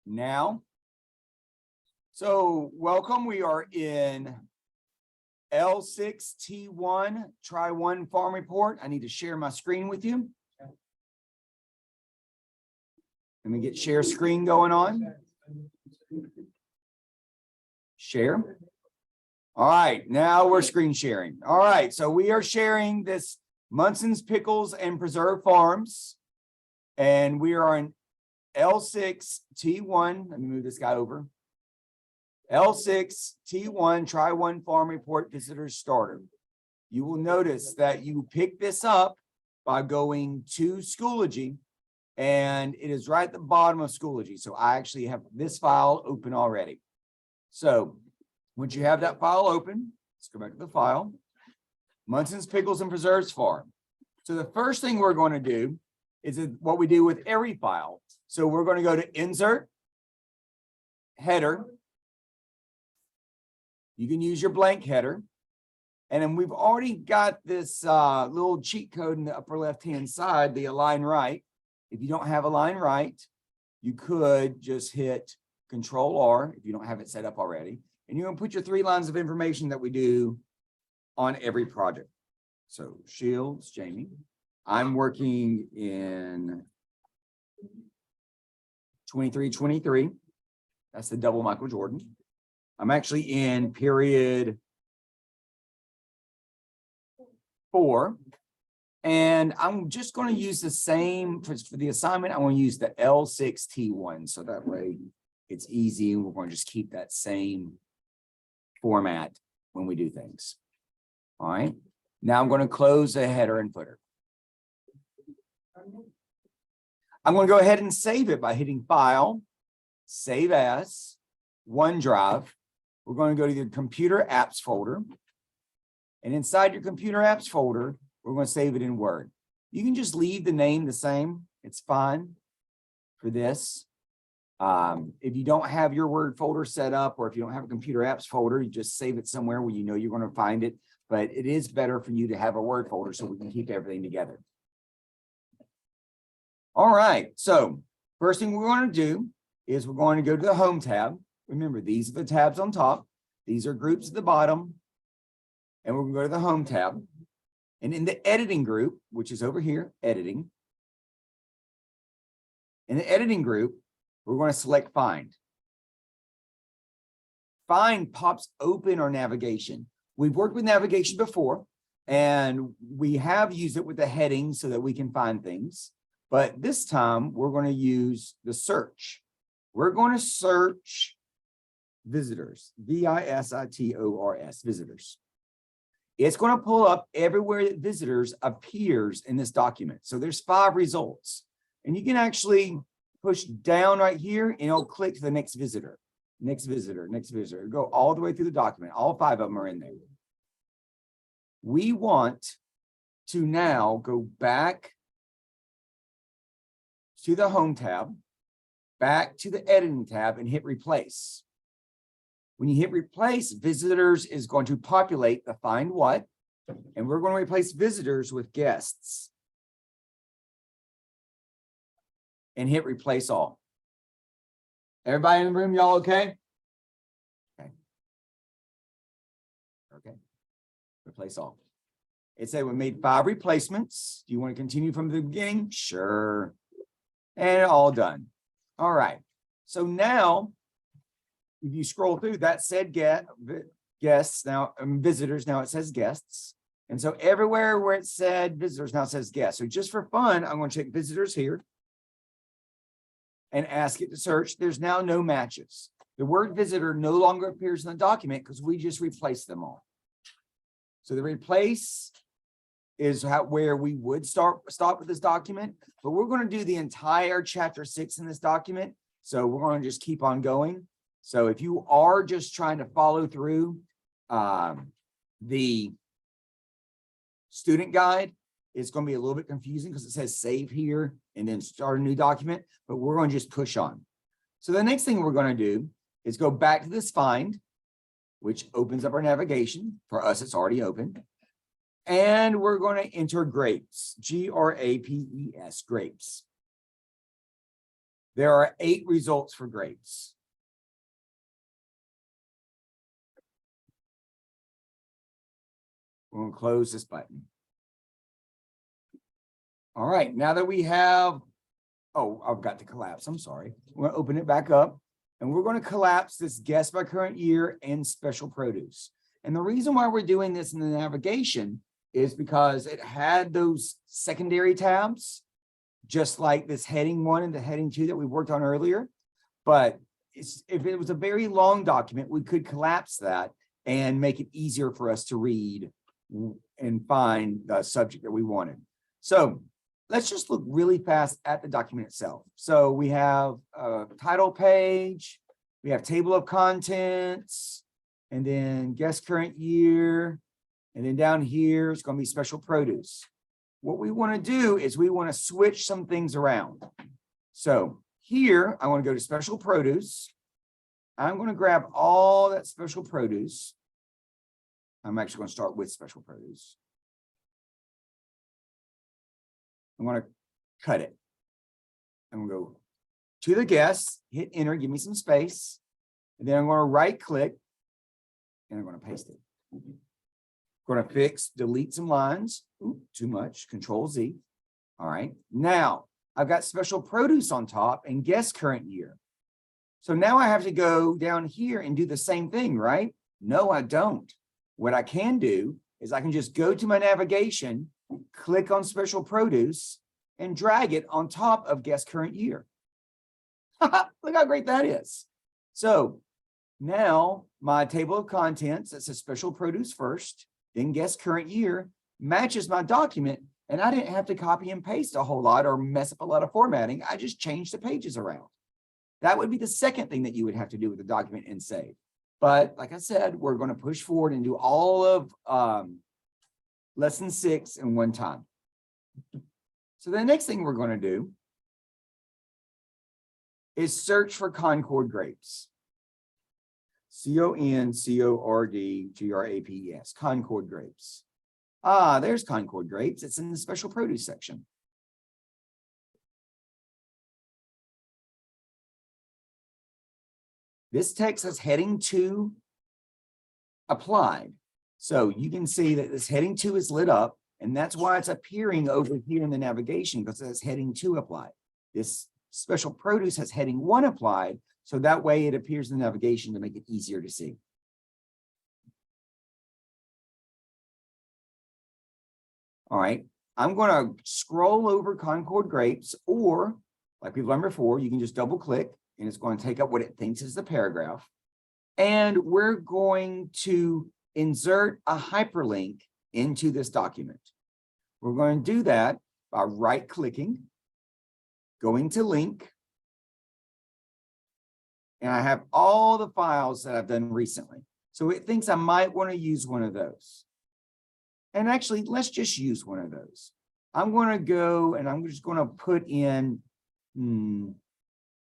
now. So welcome. We are in L6T1, try one farm report. I need to share my screen with you. Let me get share screen going on. Share. All right, now we're screen sharing. All right, so we are sharing this Munson's Pickles and Preserve Farms. And we are in L6T1. Let me move this guy over. L6T1, try one farm report visitors starter. You will notice that you pick this up by going to Schoology, and it is right at the bottom of Schoology. So I actually have this file open already. So once you have that file open, let's go back to the file. Munson's Pickles and Preserves Farm. So the first thing we're going to do is what we do with every file. So we're going to go to Insert, Header. You can use your blank header. And then we've already got this little cheat code in the upper left-hand side, the align right. If you don't have align right, you could just hit Control R if you don't have it set up already. And you're going to put your 3 lines of information that we do on every project. So Shields, Jamie. I'm working in 23-23. That's the double Michael Jordan. I'm actually in period 4. And I'm just going to use the same for the assignment. I want to use the L6T1. So that way it's easy. And we're going to just keep that same format when we do things. All right. Now I'm going to close the header and footer. I'm going to go ahead and save it by hitting File, Save As, OneDrive. We're going to go to your Computer Apps folder. And inside your Computer Apps folder, we're going to save it in Word. You can just leave the name the same. It's fine for this. If you don't have your Word folder set up, or if you don't have a Computer Apps folder, you just save it somewhere where you know you're going to find it. But it is better for you to have a Word folder so we can keep everything together. All right, so first thing we're going to do is we're going to go to the Home tab. Remember, these are the tabs on top. These are groups at the bottom. And we're going to go to the Home tab. And in the Editing group, which is over here, Editing. In the Editing group, we're going to select Find. Find pops open our navigation. We've worked with navigation before, and we have used it with the headings so that we can find things. But this time, we're going to use the search. We're going to search visitors, V-I-S-I-T-O-R-S, visitors. It's going to pull up everywhere that visitors appears in this document. So there's 5 results. And you can actually push down right here, and it'll click to the next visitor, next visitor, next visitor. Go all the way through the document. All 5 of them are in there. We want to now go back to the Home tab, back to the Editing tab, and hit Replace. When you hit Replace, visitors is going to populate the Find What, and we're going to replace visitors with guests. And hit Replace All. Everybody in the room, y'all okay? Okay. Okay. Replace all. It said we made 5 replacements. Do you want to continue from the beginning? Sure. And all done. All right. So now, if you scroll through, that said guests, now visitors, now it says guests. And so everywhere where it said visitors, now it says guests. So just for fun, I'm going to check visitors here and ask it to search. There's now no matches. The word visitor no longer appears in the document because we just replaced them all. So the replace is where we would stop with this document, but we're going to do the entire chapter 6 in this document. So we're going to just keep on going. So if you are just trying to follow through the student guide, it's going to be a little bit confusing because it says save here and then start a new document, but we're going to just push on. So the next thing we're going to do is go back to this Find, which opens up our navigation. For us, it's already open. And we're going to enter grapes, G-R-A-P-E-S, grapes. There are 8 results for grapes. We're going to close this button. All right, now that we have, oh, I've got to collapse. I'm sorry. We're going to open it back up, and we're going to collapse this guess by current year and special produce. And the reason why we're doing this in the navigation is because it had those secondary tabs, just like this heading 1 and the heading 2 that we worked on earlier. But if it was a very long document, we could collapse that and make it easier for us to read and find the subject that we wanted. So let's just look really fast at the document itself. So we have a title page, we have table of contents, and then guess current year. And then down here, it's going to be special produce. What we want to do is we want to switch some things around. So here, I want to go to special produce. I'm going to grab all that special produce. I'm actually going to start with special produce. I'm going to cut it. I'm going to go to the guess, hit enter, give me some space. And then I'm going to right click and I'm going to paste it. Going to fix, delete some lines. Ooh, too much, Control Z. All right. Now I've got special produce on top and guess current year. So now I have to go down here and do the same thing, right? No, I don't. What I can do is I can just go to my navigation, click on special produce, and drag it on top of guess current year. Look how great that is. So now my table of contents that says special produce first, then guess current year, matches my document, and I didn't have to copy and paste a whole lot or mess up a lot of formatting. I just changed the pages around. That would be the second thing that you would have to do with the document and save. But like I said, we're going to push forward and do all of lesson 6 in one time. So the next thing we're going to do is search for Concord grapes. CONCORD-GRAPES, Concord grapes. Ah, there's Concord grapes. It's in the special produce section. This text has heading 2 applied. So you can see that this heading 2 is lit up, and that's why it's appearing over here in the navigation, because it has heading 2 applied. This special produce has heading 1 applied, so that way it appears in the navigation to make it easier to see. All right, I'm going to scroll over Concord grapes, or like we've learned before, you can just double click and it's going to take up what it thinks is the paragraph. And we're going to insert a hyperlink into this document. We're going to do that by right clicking, going to link, and I have all the files that I've done recently. So it thinks I might want to use one of those. And actually, let's just use one of those. I'm going to go and I'm just going to put in,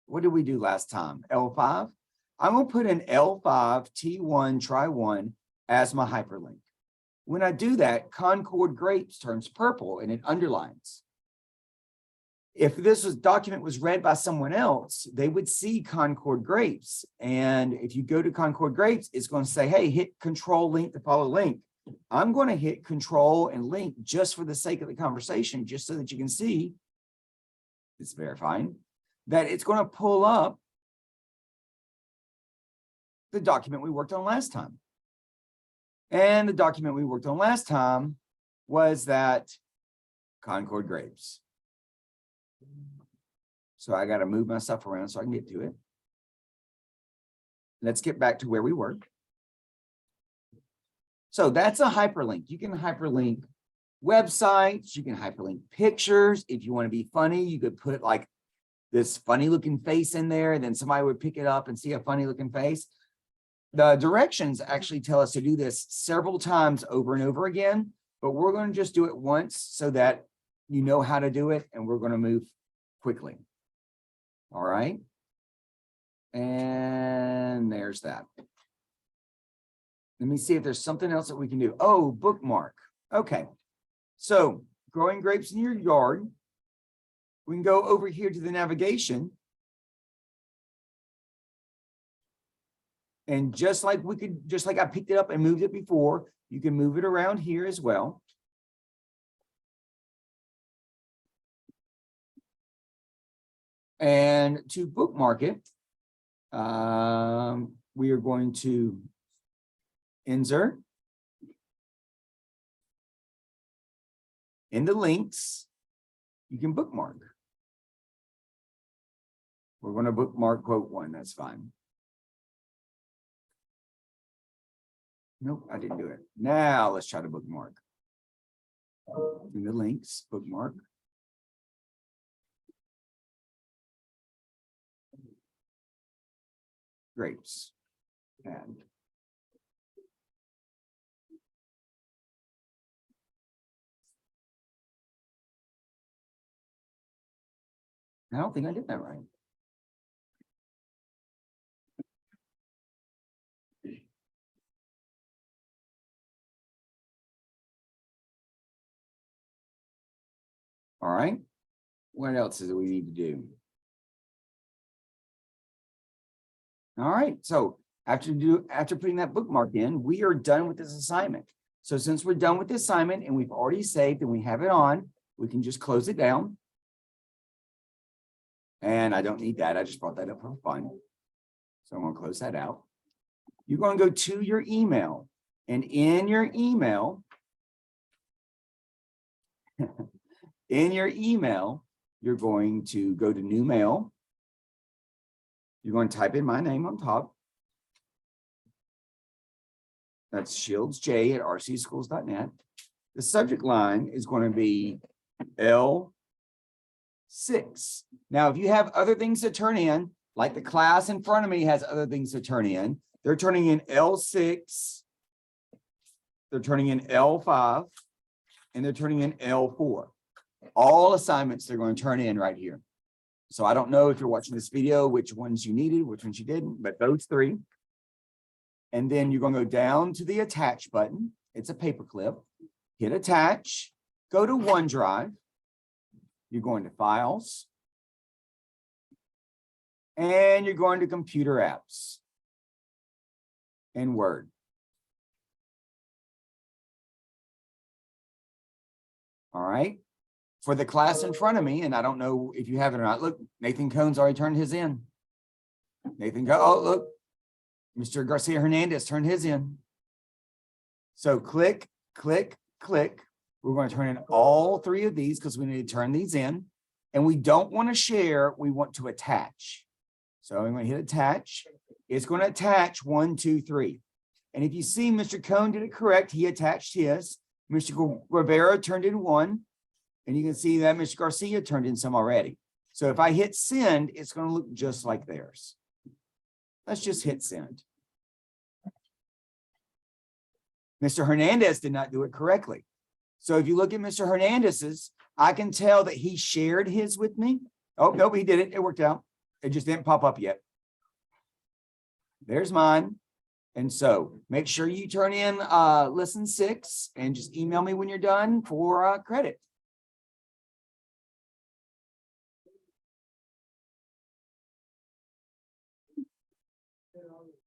what did we do last time? L5. I'm going to put in L5 T1 try 1 as my hyperlink. When I do that, Concord grapes turns purple and it underlines. If this document was read by someone else, they would see Concord grapes. And if you go to Concord grapes, it's going to say, hey, hit control link to follow link. I'm going to hit control and link just for the sake of the conversation, just so that you can see, it's verifying, that it's going to pull up the document we worked on last time. And the document we worked on last time was that Concord grapes. So I got to move my stuff around so I can get to it. Let's get back to where we were. So that's a hyperlink. You can hyperlink websites. You can hyperlink pictures. If you want to be funny, you could put like this funny looking face in there. Then somebody would pick it up and see a funny looking face. The directions actually tell us to do this several times over and over again, but we're going to just do it once so that you know how to do it, and we're going to move quickly. All right. And there's that. Let me see if there's something else that we can do. Oh, bookmark. Okay. So growing grapes in your yard. We can go over here to the navigation And just like I picked it up and moved it before, you can move it around here as well. And to bookmark it, we are going to insert in the links. You can bookmark. We're going to bookmark quote 1. That's fine. Nope, I didn't do it. Now let's try to bookmark. In the links, bookmark. Grapes. And I don't think I did that right. All right. What else is it we need to do? All right. So after putting that bookmark in, we are done with this assignment. So since we're done with the assignment and we've already saved and we have it on, we can just close it down. And I don't need that. I just brought that up for fun. So I'm going to close that out. You're going to go to your email, and in your email, you're going to go to new mail. You're going to type in my name on top. That's shieldsj@rcschools.net. The subject line is going to be L6. Now, if you have other things to turn in, like the class in front of me has other things to turn in, they're turning in L6, they're turning in L5, and they're turning in L4. All assignments they're going to turn in right here. So I don't know if you're watching this video, which ones you needed, which ones you didn't, but those 3. And then you're going to go down to the attach button. It's a paperclip. Hit attach, go to OneDrive. You're going to files. And you're going to computer apps and Word. All right. For the class in front of me, and I don't know if you have it or not. Look, Nathan Cohn's already turned his in. Oh, look, Mr. Garcia Hernandez turned his in. So click, click, click. We're going to turn in all 3 of these because we need to turn these in. And we don't want to share, we want to attach. So I'm going to hit attach. It's going to attach 1, 2, 3. And if you see Mr. Cohn did it correct, he attached his. Mr. Rivera turned in 1. And you can see that Mr. Garcia turned in some already. So if I hit send, it's going to look just like theirs. Let's just hit send. Mr. Hernandez did not do it correctly. So if you look at Mr. Hernandez's, I can tell that he shared his with me. Oh, no, he did it. It worked out. It just didn't pop up yet. There's mine. And so make sure you turn in lesson 6 and just email me when you're done for credit.